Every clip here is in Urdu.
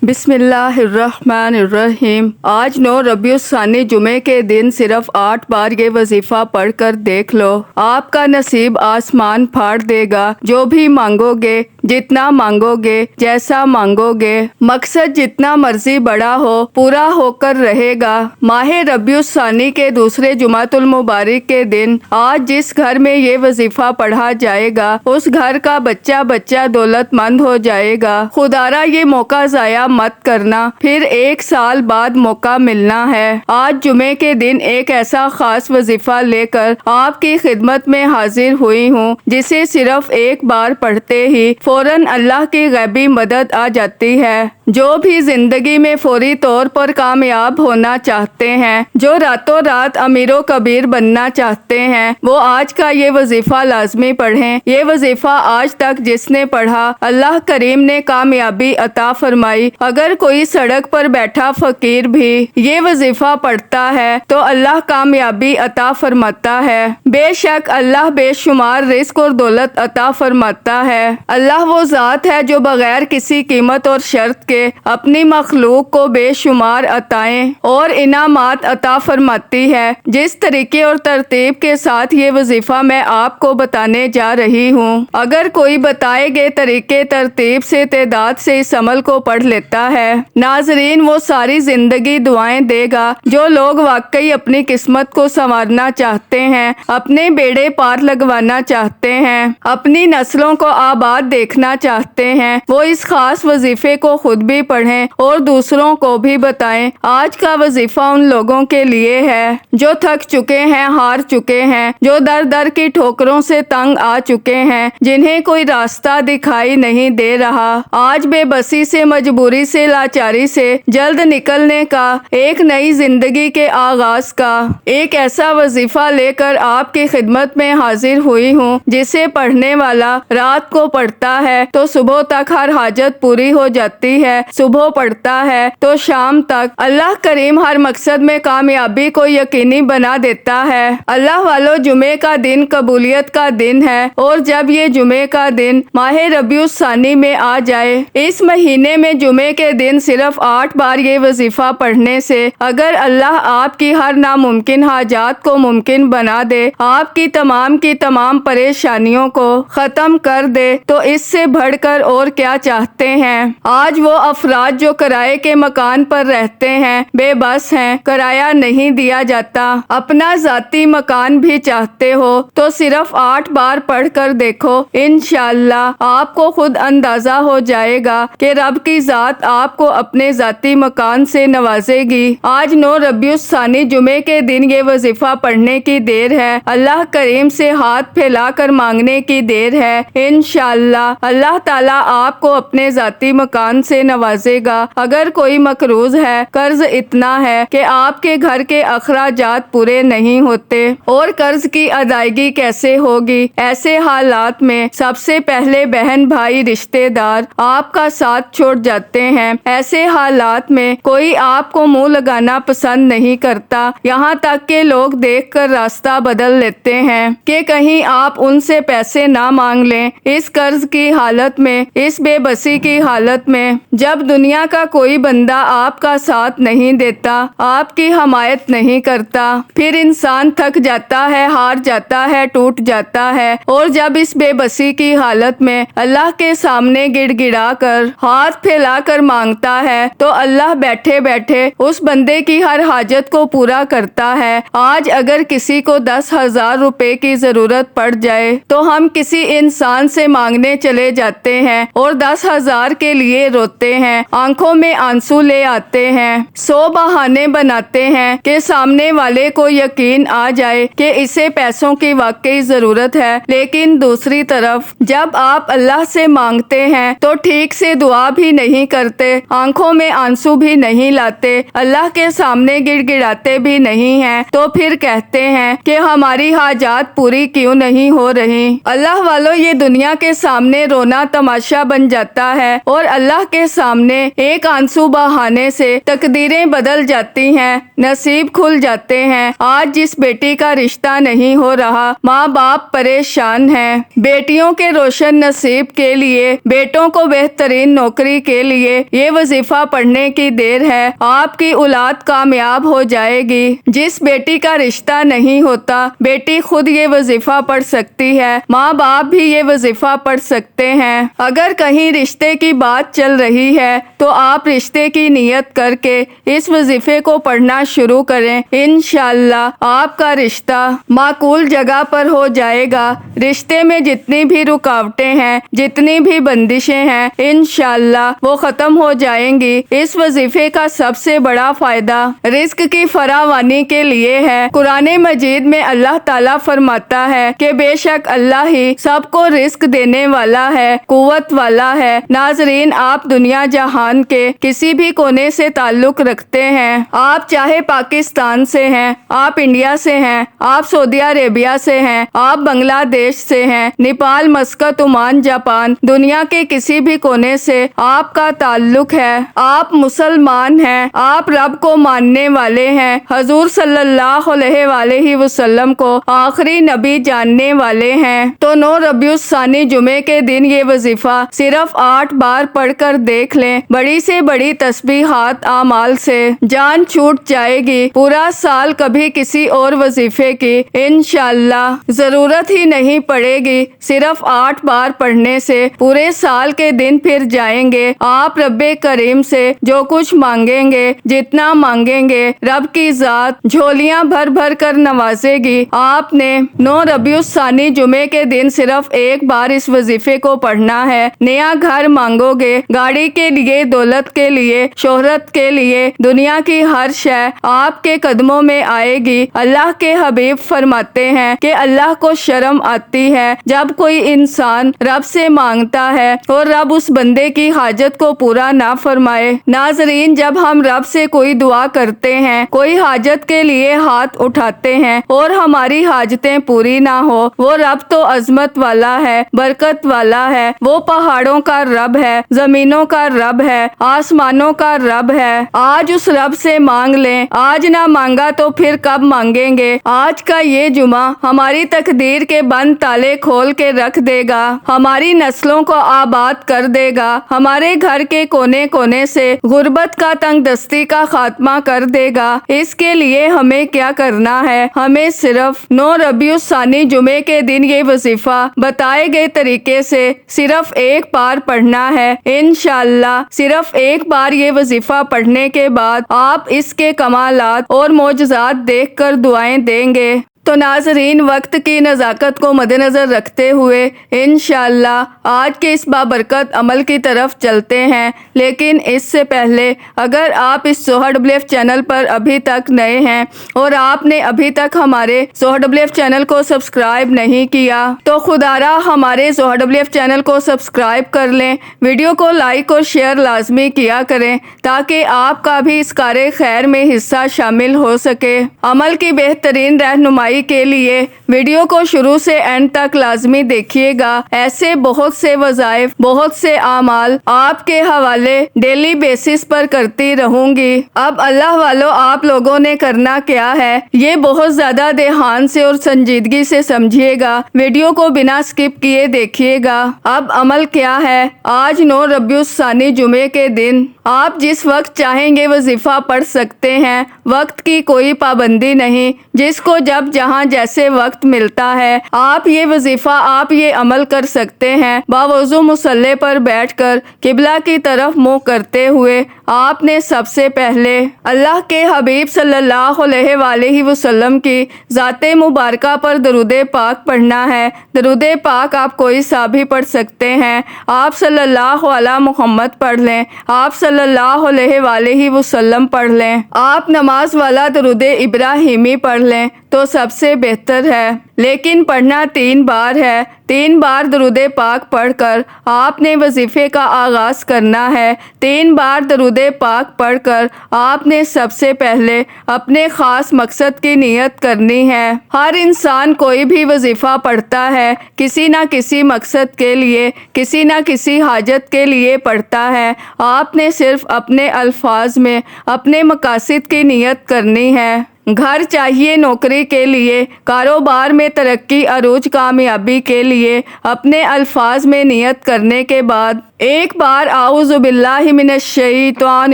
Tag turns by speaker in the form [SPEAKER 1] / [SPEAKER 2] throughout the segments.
[SPEAKER 1] بسم اللہ الرحمن الرحیم۔ آج 9 ربیع الثانی جمعے کے دن صرف 8 بار یہ وظیفہ پڑھ کر دیکھ لو، آپ کا نصیب آسمان پھاڑ دے گا۔ جو بھی مانگو گے، جتنا مانگو گے، جیسا مانگو گے، مقصد جتنا مرضی بڑا ہو، پورا ہو کر رہے گا۔ ماہ ربیع الثانی کے دوسرے جمعۃ المبارک کے دن آج جس گھر میں یہ وظیفہ پڑھا جائے گا، اس گھر کا بچہ بچہ دولت مند ہو جائے گا۔ خدارا یہ موقع ضائع مت کرنا، پھر 1 سال بعد موقع ملنا ہے۔ آج جمعے کے دن ایک ایسا خاص وظیفہ لے کر آپ کی خدمت میں حاضر ہوئی ہوں، جسے صرف ایک بار پڑھتے ہی فوراً اللہ کی غیبی مدد آ جاتی ہے۔ جو بھی زندگی میں فوری طور پر کامیاب ہونا چاہتے ہیں، جو راتوں رات امیر و کبیر بننا چاہتے ہیں، وہ آج کا یہ وظیفہ لازمی پڑھیں۔ یہ وظیفہ آج تک جس نے پڑھا، اللہ کریم نے کامیابی عطا فرمائی۔ اگر کوئی سڑک پر بیٹھا فقیر بھی یہ وظیفہ پڑھتا ہے تو اللہ کامیابی عطا فرماتا ہے۔ بے شک اللہ بے شمار رزق اور دولت عطا فرماتا ہے۔ اللہ وہ ذات ہے جو بغیر کسی قیمت اور شرط کے اپنی مخلوق کو بے شمار عطائیں اور انعامات عطا فرماتی ہے۔ جس طریقے اور ترتیب کے ساتھ یہ وظیفہ میں آپ کو بتانے جا رہی ہوں، اگر کوئی بتائے گئے طریقے ترتیب سے تعداد سے اس عمل کو پڑھ لیتا ہے، ناظرین وہ ساری زندگی دعائیں دے گا۔ جو لوگ واقعی اپنی قسمت کو سنوارنا چاہتے ہیں، اپنے بیڑے پار لگوانا چاہتے ہیں، اپنی نسلوں کو آباد دیکھنا چاہتے ہیں، وہ اس خاص وظیفے کو خود بھی پڑھیں اور دوسروں کو بھی بتائیں۔ آج کا وظیفہ ان لوگوں کے لیے ہے جو تھک چکے ہیں، ہار چکے ہیں، جو در در کی ٹھوکروں سے تنگ آ چکے ہیں، جنہیں کوئی راستہ دکھائی نہیں دے رہا۔ آج بے بسی سے، مجبوری سے، لاچاری سے جلد نکلنے کا، ایک نئی زندگی کے آغاز کا ایک ایسا وظیفہ لے کر آپ کی خدمت میں حاضر ہوئی ہوں، جسے پڑھنے والا رات کو پڑھتا ہے تو صبح تک ہر حاجت پوری ہو جاتی ہے، صبح پڑھتا ہے تو شام تک اللہ کریم ہر مقصد میں کامیابی کو یقینی بنا دیتا ہے۔ اللہ والو، جمعے کا دن قبولیت کا دن ہے، اور جب یہ جمعے کا دن ماہ ربیع الثانی میں آ جائے، اس مہینے میں جمعے کے دن صرف 8 بار یہ وظیفہ پڑھنے سے اگر اللہ آپ کی ہر ناممکن حاجات کو ممکن بنا دے، آپ کی تمام پریشانیوں کو ختم کر دے، تو اس سے بڑھ کر اور کیا چاہتے ہیں؟ آج وہ افراد جو کرائے کے مکان پر رہتے ہیں، بے بس ہیں، کرایہ نہیں دیا جاتا، اپنا ذاتی مکان بھی چاہتے ہو تو صرف 8 بار پڑھ کر دیکھو، انشاءاللہ آپ کو خود اندازہ ہو جائے گا کہ رب کی ذات آپ کو اپنے ذاتی مکان سے نوازے گی۔ آج 9 ربیع الثانی جمعے کے دن یہ وظیفہ پڑھنے کی دیر ہے، اللہ کریم سے ہاتھ پھیلا کر مانگنے کی دیر ہے۔ انشاءاللہ اللہ تعالیٰ آپ کو اپنے ذاتی مکان سے نوازے گا۔ اگر کوئی مقروض ہے، قرض اتنا ہے کہ آپ کے گھر کے اخراجات پورے نہیں ہوتے اور قرض کی ادائیگی کیسے ہوگی، ایسے حالات میں سب سے پہلے بہن بھائی رشتے دار آپ کا ساتھ چھوڑ جاتے ہیں۔ ایسے حالات میں کوئی آپ کو منہ لگانا پسند نہیں کرتا، یہاں تک کہ لوگ دیکھ کر راستہ بدل لیتے ہیں کہ کہیں آپ ان سے پیسے نہ مانگ لیں۔ اس قرض کی حالت میں، اس بے بسی کی حالت میں، جب دنیا کا کوئی بندہ آپ کا ساتھ نہیں دیتا، آپ کی حمایت نہیں کرتا، پھر انسان تھک جاتا ہے، ہار جاتا ہے، ٹوٹ جاتا ہے، اور جب اس بے بسی کی حالت میں اللہ کے سامنے گڑ گڑا کر ہاتھ پھیلا کر مانگتا ہے تو اللہ بیٹھے بیٹھے اس بندے کی ہر حاجت کو پورا کرتا ہے۔ آج اگر کسی کو 10,000 روپے کی ضرورت پڑ جائے تو ہم کسی انسان سے مانگنے چلے جاتے ہیں اور 10,000 کے لیے روتے ہیں، آنکھوں میں آنسو لے آتے ہیں، 100 بہانے بناتے ہیں کہ سامنے والے کو یقین آ جائے کہ اسے پیسوں کی واقعی ضرورت ہے۔ لیکن دوسری طرف جب آپ اللہ سے مانگتے ہیں تو ٹھیک سے دعا بھی نہیں کرتے، آنکھوں میں آنسو بھی نہیں لاتے، اللہ کے سامنے گڑ گڑاتے بھی نہیں ہیں، تو پھر کہتے ہیں کہ ہماری حاجات پوری کیوں نہیں ہو رہی۔ اللہ والو، یہ دنیا کے سامنے رونا تماشا بن جاتا ہے اور اللہ کے سامنے ایک آنسو بہانے سے تقدیریں بدل جاتی ہیں، نصیب کھل جاتے ہیں۔ آج جس بیٹی کا رشتہ نہیں ہو رہا، ماں باپ پریشان ہیں، بیٹیوں کے روشن نصیب کے لیے، بیٹوں کو بہترین نوکری کے لیے لیے یہ وظیفہ پڑھنے کی دیر ہے، آپ کی اولاد کامیاب ہو جائے گی۔ جس بیٹی کا رشتہ نہیں ہوتا، بیٹی خود یہ وظیفہ پڑھ سکتی ہے، ماں باپ بھی یہ وظیفہ پڑھ سکتے ہیں۔ اگر کہیں رشتے کی بات چل رہی ہے تو آپ رشتے کی نیت کر کے اس وظیفے کو پڑھنا شروع کریں، انشاءاللہ آپ کا رشتہ معقول جگہ پر ہو جائے گا۔ رشتے میں جتنی بھی رکاوٹیں ہیں، جتنی بھی بندشیں ہیں، انشاءاللہ وہ ختم ہو جائیں گی۔ اس وظیفے کا سب سے بڑا فائدہ رزق کی فراوانی کے لیے ہے۔ قرآن مجید میں اللہ تعالیٰ فرماتا ہے کہ بے شک اللہ ہی سب کو رزق دینے والا ہے، قوت والا ہے۔ ناظرین، آپ دنیا جہان کے کسی بھی کونے سے تعلق رکھتے ہیں، آپ چاہے پاکستان سے ہیں، آپ انڈیا سے ہیں، آپ سعودی عربیہ سے ہیں، آپ بنگلہ دیش سے ہیں، نیپال، مسقط، عمان، جاپان، دنیا کے کسی بھی کونے سے آپ کا تعلق ہے، آپ مسلمان ہیں، آپ رب کو ماننے والے ہیں، حضور صلی اللہ علیہ وآلہ وسلم کو آخری نبی جاننے والے ہیں، تو 9 ربیع الثانی جمعے کے دن یہ وظیفہ صرف 8 بار پڑھ کر دیکھ لیں۔ بڑی سے بڑی تسبیحات اعمال سے جان چھوٹ جائے گی، پورا سال کبھی کسی اور وظیفے کی انشاءاللہ ضرورت ہی نہیں پڑے گی۔ صرف 8 بار پڑھنے سے پورے سال کے دن پھر جائیں گے۔ آپ رب کریم سے جو کچھ مانگیں گے، جتنا مانگیں گے، رب کی ذات جھولیاں بھر بھر کر نوازے گی۔ آپ نے 9 ربیع الثانی جمعے کے دن صرف 1 بار اس وظیفے کو پڑھنا ہے۔ نیا گھر مانگو گے، گاڑی کے لیے، دولت کے لیے، شہرت کے لیے، دنیا کی ہر شے آپ کے قدموں میں آئے گی۔ اللہ کے حبیب فرماتے ہیں کہ اللہ کو شرم آتی ہے جب کوئی انسان رب سے مانگتا ہے اور رب اس بندے کی حاجت کو پورا نہ فرمائے۔ ناظرین، جب ہم رب سے کوئی دعا کرتے ہیں، کوئی حاجت کے لیے ہاتھ اٹھاتے ہیں اور ہماری حاجتیں پوری نہ ہو، وہ رب تو عظمت والا ہے، برکت والا ہے، وہ پہاڑوں کا رب ہے، زمینوں کا رب ہے، آسمانوں کا رب ہے۔ آج اس رب سے مانگ لیں، آج نہ مانگا تو پھر کب مانگیں گے؟ آج کا یہ جمعہ ہماری تقدیر کے بند تالے کھول کے رکھ دے گا، ہماری نسلوں کو آباد کر دے گا، ہمارے گھر کے کونے کونے سے غربت کا تنگ دستی کا خاتمہ کر دے گا۔ اس کے لیے ہمیں کیا کرنا ہے؟ ہمیں صرف 9 ربیع الثانی جمعے کے دن یہ وظیفہ بتائے گئے طریقے سے صرف 1 بار پڑھنا ہے۔ انشاءاللہ صرف 1 بار یہ وظیفہ پڑھنے کے بعد آپ اس کے کمالات اور معجزات دیکھ کر دعائیں دیں گے۔ تو ناظرین، وقت کی نزاکت کو مد نظر رکھتے ہوئے انشاءاللہ آج کے اس بابرکت عمل کی طرف چلتے ہیں، لیکن اس سے پہلے اگر آپ اس SoHaWF چینل پر ابھی تک نئے ہیں اور آپ نے ابھی تک ہمارے SoHaWF چینل کو سبسکرائب نہیں کیا تو خدا را ہمارے SoHaWF چینل کو سبسکرائب کر لیں، ویڈیو کو لائک اور شیئر لازمی کیا کریں تاکہ آپ کا بھی اس کار خیر میں حصہ شامل ہو سکے۔ عمل کی بہترین رہنمائی کے لیے ویڈیو کو شروع سے اینڈ تک لازمی دیکھیے گا۔ ایسے بہت سے وظائف، بہت سے اعمال آپ کے حوالے ڈیلی بیسس پر کرتی رہوں گی۔ اب اللہ والو، آپ لوگوں نے کرنا کیا ہے، یہ بہت زیادہ دھیان سے اور سنجیدگی سے سمجھیے گا، ویڈیو کو بنا اسکپ کیے دیکھیے گا۔ اب عمل کیا ہے؟ آج 9 ربیع الثانی جمعے کے دن آپ جس وقت چاہیں گے وظیفہ پڑھ سکتے ہیں، وقت کی کوئی پابندی نہیں، جس کو جب جہاں جیسے وقت ملتا ہے آپ یہ وظیفہ، آپ یہ عمل کر سکتے ہیں۔ باوضو مصلی پر بیٹھ کر قبلہ کی طرف منہ کرتے ہوئے آپ نے سب سے پہلے اللہ کے حبیب صلی اللہ علیہ وآلہ وسلم کی ذات مبارکہ پر درود پاک پڑھنا ہے۔ درود پاک آپ کوئی سا بھی پڑھ سکتے ہیں، آپ صلی اللہ علی محمد پڑھ لیں، آپ صلی اللہ علیہ وآلہ وسلم پڑھ لیں، آپ نماز والا درود ابراہیمی پڑھ لیں تو سب سے بہتر ہے، لیکن پڑھنا 3 بار ہے۔ 3 بار درود پاک پڑھ کر آپ نے وظیفے کا آغاز کرنا ہے۔ 3 بار درود پاک پڑھ کر آپ نے سب سے پہلے اپنے خاص مقصد کی نیت کرنی ہے۔ ہر انسان کوئی بھی وظیفہ پڑھتا ہے کسی نہ کسی مقصد کے لیے، کسی نہ کسی حاجت کے لیے پڑھتا ہے۔ آپ نے صرف اپنے الفاظ میں اپنے مقاصد کی نیت کرنی ہے۔ گھر چاہیے نوکری کے لیے، کاروبار میں ترقی عروج کامیابی کے لیے اپنے الفاظ میں نیت کرنے کے بعد ایک بار اعوذ باللہ من الشیطان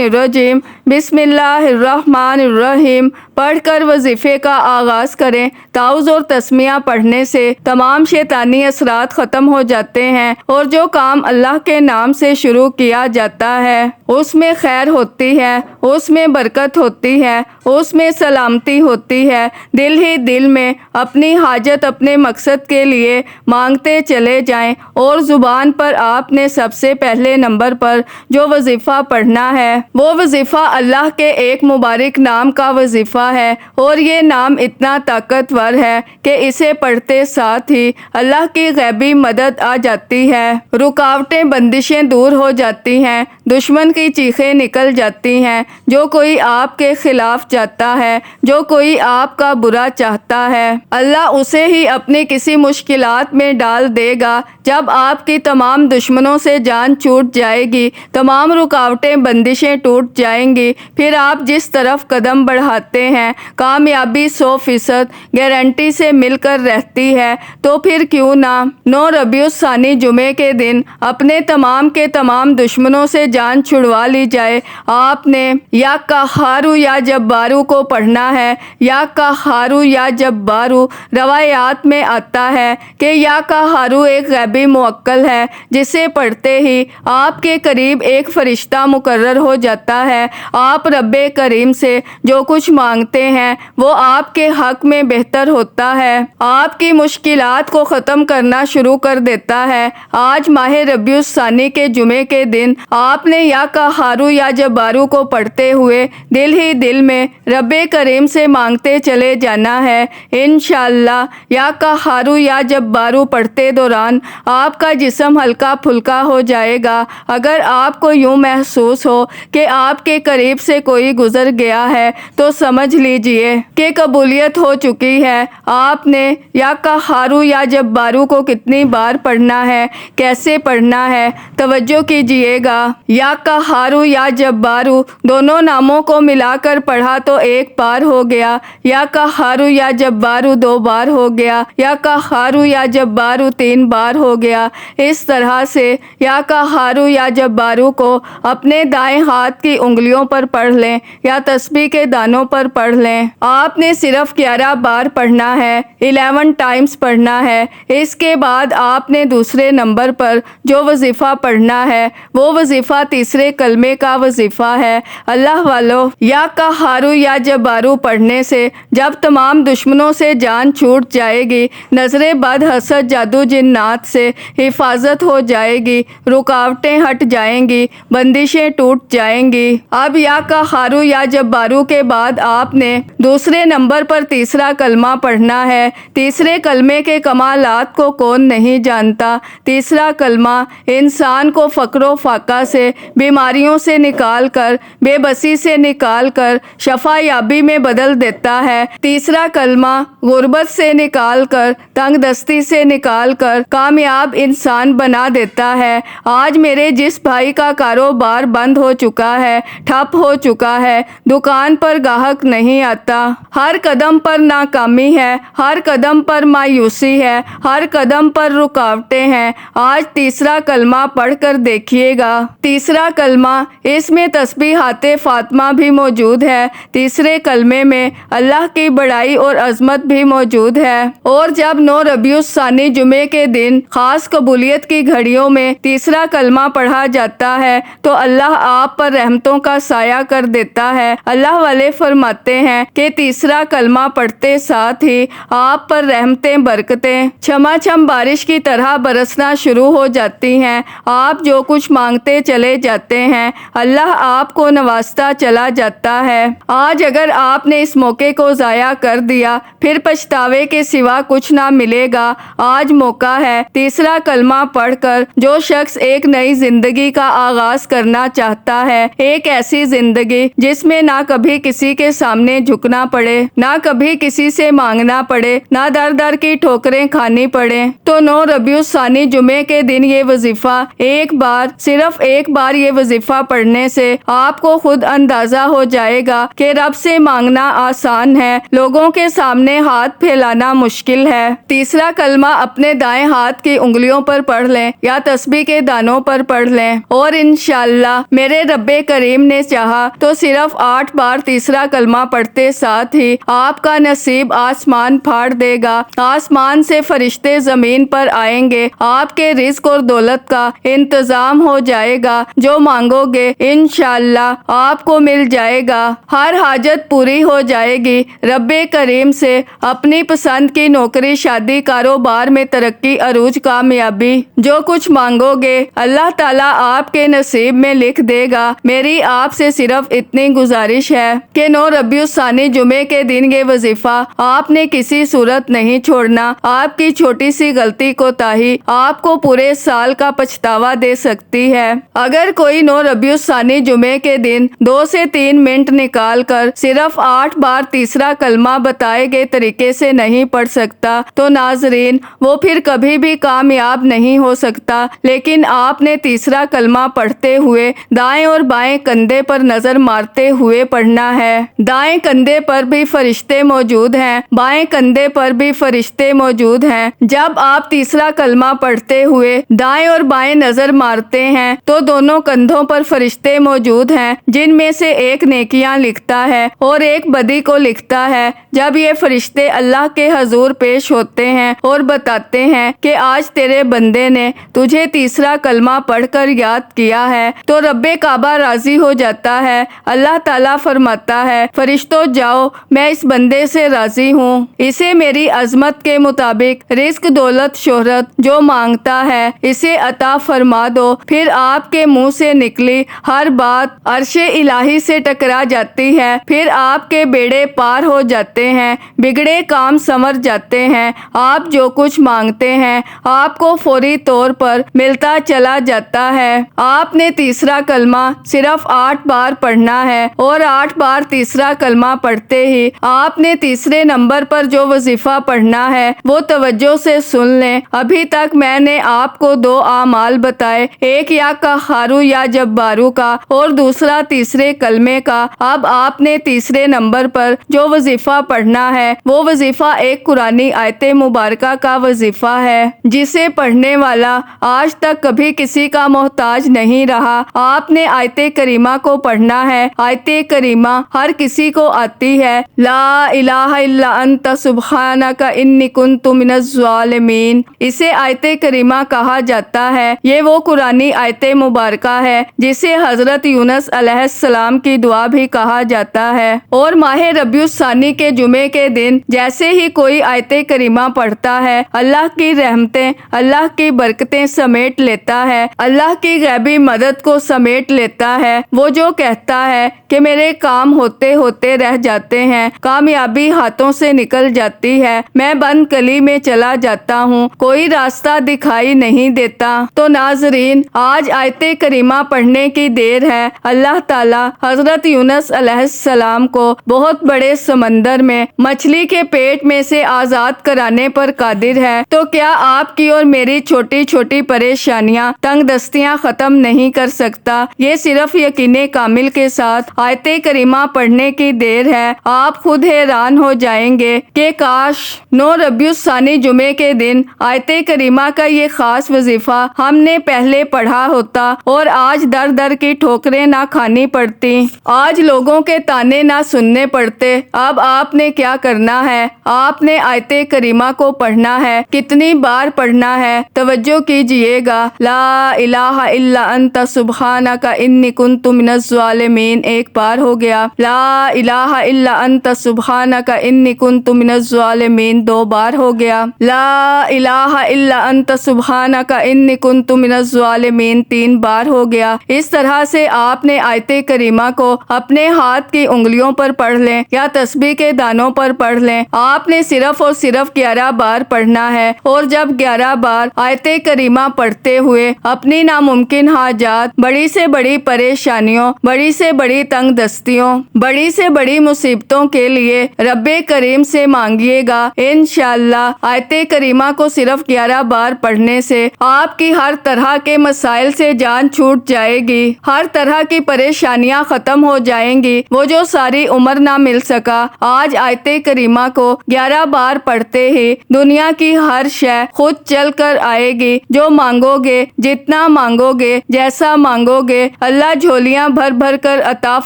[SPEAKER 1] الرجیم بسم اللہ الرحمن الرحیم پڑھ کر وظیفے کا آغاز کریں۔ تعوذ اور تسمیہ پڑھنے سے تمام شیطانی اثرات ختم ہو جاتے ہیں اور جو کام اللہ کے نام سے شروع کیا جاتا ہے اس میں خیر ہوتی ہے، اس میں برکت ہوتی ہے، اس میں سلامتی ہوتی ہے۔ دل ہی دل میں اپنی حاجت اپنے مقصد کے لیے مانگتے چلے جائیں اور زبان پر آپ نے سب سے پہلے نمبر پر جو وظیفہ پڑھنا ہے وہ وظیفہ اللہ کے ایک مبارک نام کا وظیفہ ہے، اور یہ نام اتنا طاقتور ہے کہ اسے پڑھتے ساتھ ہی اللہ کی غیبی مدد آ جاتی ہے، رکاوٹیں بندشیں دور ہو جاتی ہیں، دشمن کی چیخیں نکل جاتی ہیں۔ جو کوئی آپ کے خلاف جاتا ہے، جو کوئی آپ کا برا چاہتا ہے، اللہ اسے ہی اپنی کسی مشکلات میں ڈال دے گا۔ جب آپ کی تمام دشمنوں سے جان چھوٹ جائے گی، تمام رکاوٹیں بندشیں ٹوٹ جائیں گی، پھر آپ جس طرف قدم بڑھاتے ہیں کامیابی 100% گارنٹی سے مل کر رہتی ہے۔ تو پھر کیوں نہ 9 ربیع الثانی جمعے کے دن اپنے تمام کے تمام دشمنوں سے جان چھڑوا لی جائے۔ آپ نے یا قہارو یا جبارو کو پڑھنا ہے۔ یا قہارو یا جبارو روایات میں آتا ہے کہ یا قہارو ایک غیبی موکل ہے جسے پڑھتے ہی آپ کے قریب ایک فرشتہ مقرر ہو جاتا ہے۔ آپ رب کریم سے جو کچھ مانگتے ہیں وہ آپ کے حق میں بہتر ہوتا ہے، آپ کی مشکلات کو ختم کرنا شروع کر دیتا ہے۔ آج ماہ ربیع الثانی کے جمعے کے دن آپ نے یا قہارو یا جبارو کو پڑھتے ہوئے دل ہی دل میں رب کریم سے مانگتے چلے جانا ہے۔ انشاءاللہ یا قہارو یا جبارو پڑھتے دوران آپ کا جسم ہلکا پھلکا ہو جائے گا۔ اگر آپ کو یوں محسوس ہو کہ آپ کے قریب سے کوئی گزر گیا ہے تو سمجھ لیجئے کہ قبولیت ہو چکی ہے۔ آپ نے یا قہارو یا جبارو کو کتنی بار پڑھنا ہے، کیسے پڑھنا ہے، توجہ کیجئے گا۔ یا قہارو یا جبارو دونوں ناموں کو ملا کر پڑھا تو ایک بار ہو گیا، یا قہارو یا جبارو 2 بار ہو گیا، یا قہارو یا جبارو 3 بار ہو گیا۔ اس طرح سے یا قہارو یا جبارو کو اپنے دائیں ہاتھ کی انگلیوں پر پڑھ لیں یا تسبیح کے دانوں پر پڑھ لیں۔ آپ نے صرف 11 بار پڑھنا ہے، 11 ٹائمز پڑھنا ہے۔ اس کے بعد آپ نے دوسرے نمبر پر جو وظیفہ پڑھنا ہے وہ وظیفہ تیسرے کلمے کا وظیفہ ہے۔ اللہ والو، یا قہارو یا جبارو پڑھنے سے جب تمام دشمنوں سے جان چھوٹ جائے گی، نظر بد، حسد، جادو جنات سے حفاظت ہو جائے گی، رکاوٹیں ہٹ جائیں گی، بندشیں ٹوٹ جائیں گی۔ اب یا قہارو یا جبارو کے بعد آپ نے دوسرے نمبر پر تیسرا کلمہ پڑھنا ہے۔ تیسرے کلمے کے کمالات کو کون نہیں جانتا۔ تیسرا کلمہ انسان کو فقر و فاقہ سے، بیماریوں سے نکال کر، بے بسی سے نکال کر شفا یابی میں بدل دیتا ہے۔ تیسرا کلمہ غربت سے نکال کر، تنگ دستی سے نکال کر کامیاب انسان بنا دیتا ہے۔ آج میرے جس بھائی کا کاروبار بند ہو چکا ہے، ٹھپ ہو چکا ہے، دکان پر گاہک نہیں آتا، ہر قدم پر ناکامی ہے، ہر قدم پر مایوسی ہے، ہر قدم پر رکاوٹیں ہیں، آج تیسرا کلمہ پڑھ کر دیکھیے گا۔ تیسرا کلمہ، اس میں تسبیحات فاطمہ بھی موجود ہے۔ تیسرے کلمے میں اللہ کی بڑائی اور عظمت بھی موجود ہے، اور جب 9 ربیع الثانی جمعے کے دن خاص قبولیت کی گھڑیوں میں تیسرا کلمہ پڑھا جاتا ہے تو اللہ آپ پر رحمتوں کا سایہ کر دیتا ہے۔ اللہ والے فرماتے ہیں کہ تیسرا کلمہ پڑھتے ساتھ ہی آپ پر رحمتیں، برکتیں چھما چھم بارش کی طرح برسنا شروع ہو جاتی ہیں۔ آپ جو کچھ مانگتے چلے جاتے ہیں اللہ آپ کو نوازتا چلا جاتا ہے۔ آج اگر آپ نے اس موقع کو ضائع کر دیا پھر پچھتاوے کے سوا کچھ نہ ملے گا۔ آج موقع ہے، تیسرا کلمہ پڑھ کر جو شخص ایک نئی زندگی کا آغاز کرنا چاہتا ہے، ایک ایسی زندگی جس میں نہ کبھی کسی کے سامنے جھکنا پڑے، نہ کبھی کسی سے مانگنا پڑے، نہ در در کی ٹھوکریں کھانی پڑے، تو 9 ربیع الثانی جمعے کے دن یہ وظیفہ ایک بار، صرف ایک بار یہ وظیفہ پڑھنے سے آپ کو خود اندازہ ہو جائے گا کہ رب سے مانگنا کرنا آسان ہے، لوگوں کے سامنے ہاتھ پھیلانا مشکل ہے۔ تیسرا کلمہ اپنے دائیں ہاتھ کی انگلیوں پر پڑھ لیں یا تسبیح کے دانوں پر پڑھ لیں، اور انشاءاللہ میرے رب کریم نے چاہا تو صرف 8 بار تیسرا کلمہ پڑھتے ساتھ ہی آپ کا نصیب آسمان پھاڑ دے گا۔ آسمان سے فرشتے زمین پر آئیں گے، آپ کے رزق اور دولت کا انتظام ہو جائے گا، جو مانگو گے انشاءاللہ آپ کو مل جائے گا، ہر حاجت پوری ہو جائے گی۔ رب کریم سے اپنی پسند کی نوکری، شادی، کاروبار میں ترقی، عروج، کامیابی، جو کچھ مانگو گے اللہ تعالیٰ آپ کے نصیب میں لکھ دے گا۔ میری آپ سے صرف اتنی گزارش ہے کہ 9 ربیع الثانی جمعے کے دن یہ وظیفہ آپ نے کسی صورت نہیں چھوڑنا۔ آپ کی چھوٹی سی غلطی کوتاہی آپ کو پورے سال کا پچھتاوا دے سکتی ہے۔ اگر کوئی 9 ربیع الثانی جمعے کے دن 2 سے 3 منٹ نکال کر صرف 8 بار تیسرا کلمہ بتائے گئے طریقے سے نہیں پڑھ سکتا تو ناظرین وہ پھر کبھی بھی کامیاب نہیں ہو سکتا۔ لیکن آپ نے تیسرا کلمہ پڑھتے ہوئے دائیں اور بائیں کندھے پر نظر مارتے ہوئے پڑھنا ہے۔ دائیں کندھے پر بھی فرشتے موجود ہیں، بائیں کندھے پر بھی فرشتے موجود ہیں۔ جب آپ تیسرا کلمہ پڑھتے ہوئے دائیں اور بائیں نظر مارتے ہیں تو دونوں کندھوں پر فرشتے موجود ہیں، جن میں سے ایک نیکیاں لکھتا ہے اور ایک بدی کو لکھتا ہے۔ جب یہ فرشتے اللہ کے حضور پیش ہوتے ہیں اور بتاتے ہیں کہ آج تیرے بندے نے تجھے تیسرا کلمہ پڑھ کر یاد کیا ہے تو رب کعبہ راضی ہو جاتا ہے۔ اللہ تعالیٰ فرماتا ہے فرشتوں جاؤ، میں اس بندے سے راضی ہوں، اسے میری عظمت کے مطابق رزق، دولت، شہرت جو مانگتا ہے اسے عطا فرما دو۔ پھر آپ کے منہ سے نکلی ہر بات عرش الہی سے ٹکرا جاتی ہے، پھر آپ کے بیڑے پار ہو جاتے ہیں، بگڑے کام سنور جاتے ہیں، آپ جو کچھ مانگتے ہیں آپ کو فوری طور پر ملتا چلا جاتا ہے۔ آپ نے تیسرا کلمہ صرف 8 بار پڑھنا ہے، اور 8 بار تیسرا کلمہ پڑھتے ہی آپ نے تیسرے نمبر پر جو وظیفہ پڑھنا ہے وہ توجہ سے سن لیں۔ ابھی تک میں نے آپ کو 2 اعمال بتائے، ایک یا قہارو یا جبارو کا اور دوسرا تیسرے کلمے کا۔ اب آپ نے تیسرے نمبر پر جو وظیفہ پڑھنا ہے وہ وظیفہ ایک قرآنی آیت مبارکہ کا وظیفہ ہے، جسے پڑھنے والا آج تک کبھی کسی کا محتاج نہیں رہا۔ آپ نے آیت کریمہ کو پڑھنا ہے۔ آیت کریمہ ہر کسی کو آتی ہے، لا الہ الا انت سبحانک انی کنت من الظالمین، اسے آیت کریمہ کہا جاتا ہے۔ یہ وہ قرآنی آیت مبارکہ ہے جسے حضرت یونس علیہ السلام کی دعا بھی کہا جاتا ہے، اور ماہ ربیع الثانی کے جمعے کے دن جیسے ہی کوئی آیت کریمہ پڑھتا ہے اللہ کی رحمتیں، اللہ کی برکتیں سمیٹ لیتا ہے، اللہ کی غیبی مدد کو سمیٹ لیتا ہے۔ وہ جو کہتا ہے کہ میرے کام ہوتے ہوتے رہ جاتے ہیں، کامیابی ہاتھوں سے نکل جاتی ہے، میں بند کلی میں چلا جاتا ہوں، کوئی راستہ دکھائی نہیں دیتا، تو ناظرین آج آیت کریمہ پڑھنے کی دیر ہے۔ اللہ تعالیٰ حضرت یونس علیہ السلام کو بہت بڑے سمندر میں مچھلی کے پیٹ میں سے آزاد کرانے پر قادر ہے، تو کیا آپ کی اور میری چھوٹی چھوٹی پریشانیاں، تنگ دستیاں ختم نہیں کر سکتا؟ یہ صرف یقین کامل کے ساتھ آیت کریمہ پڑھنے کی دیر ہے۔ آپ خود حیران ہو جائیں گے کہ کاش 9 ربیع الثانی جمعے کے دن آیت کریمہ کا یہ خاص وظیفہ ہم نے پہلے پڑھا ہوتا اور آج در در کی ٹھوکریں نہ کھانی پڑتی، آج لوگوں کے تانے نہ سننے پڑتے۔ اب آپ نے کیا کرنا ہے؟ آپ نے آیت کریمہ کو پڑھنا ہے۔ کتنی بار پڑھنا ہے؟ توجہ کیجئے گا۔ لا الہ الا انت سبحانک انی کنت من الظالمین 1 بار ہو گیا۔ لا الہ الا انت سبحانک انی کنت من الظالمین 2 بار ہو گیا۔ لا الہ الا انت سبحانک انی کنت من الظالمین 3 بار ہو گیا۔ اس طرح سے آپ نے آیت کریمہ کو اپنے ہاتھ کی انگلیوں پر پڑھ لیں یا تسبیح کے دانوں پر پڑھ لیں۔ آپ نے صرف اور صرف 11 بار پڑھنا ہے، اور جب 11 بار آیت کریمہ پڑھتے ہوئے اپنی ناممکن حاجات، بڑی سے بڑی پریشانیوں، بڑی سے بڑی تنگ دستیوں، بڑی سے بڑی مصیبتوں کے لیے رب کریم سے مانگیے گا، انشاءاللہ آیت کریمہ کو صرف 11 بار پڑھنے سے آپ کی ہر طرح کے مسائل سے جان چھوٹ جائے گی، ہر طرح کی پریشانیاں ختم ہو جائیں گی۔ وہ جو ساری عمر عمر نہ مل سکا۔ آج آیت کریمہ کو 11 بار پڑھتے ہی دنیا کی ہر شے خود چل کر آئے گی۔ جو مانگو گے، جتنا مانگو گے، جیسا مانگو گے، اللہ جھولیاں بھر بھر کر عطا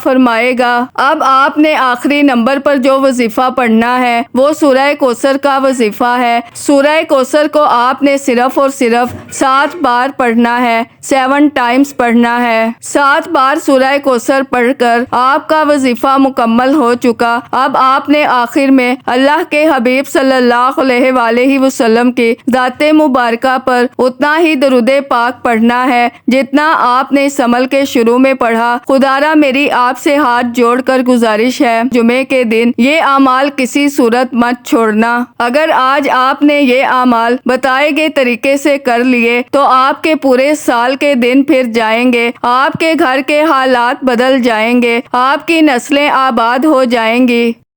[SPEAKER 1] فرمائے گا۔ اب آپ نے آخری نمبر پر جو وظیفہ پڑھنا ہے وہ سورہ کوثر کا وظیفہ ہے۔ سورہ کوثر کو آپ نے صرف اور صرف 7 بار پڑھنا ہے، 7 ٹائمز پڑھنا ہے۔ 7 بار سورہ کوثر پڑھ کر آپ کا وظیفہ مکمل ہو چکا۔ اب آپ نے آخر میں اللہ کے حبیب صلی اللہ علیہ وآلہ وسلم کی ذات مبارکہ پر اتنا ہی درود پاک پڑھنا ہے جتنا آپ نے اس عمل کے شروع میں پڑھا۔ خدارا میری آپ سے ہاتھ جوڑ کر گزارش ہے، جمعے کے دن یہ اعمال کسی صورت مت چھوڑنا۔ اگر آج آپ نے یہ اعمال بتائے گئے طریقے سے کر لیے تو آپ کے پورے سال کے دن پھر جائیں گے، آپ کے گھر کے حالات بدل جائیں گے، آپ کی نسلیں آباد ہو جائیں گی۔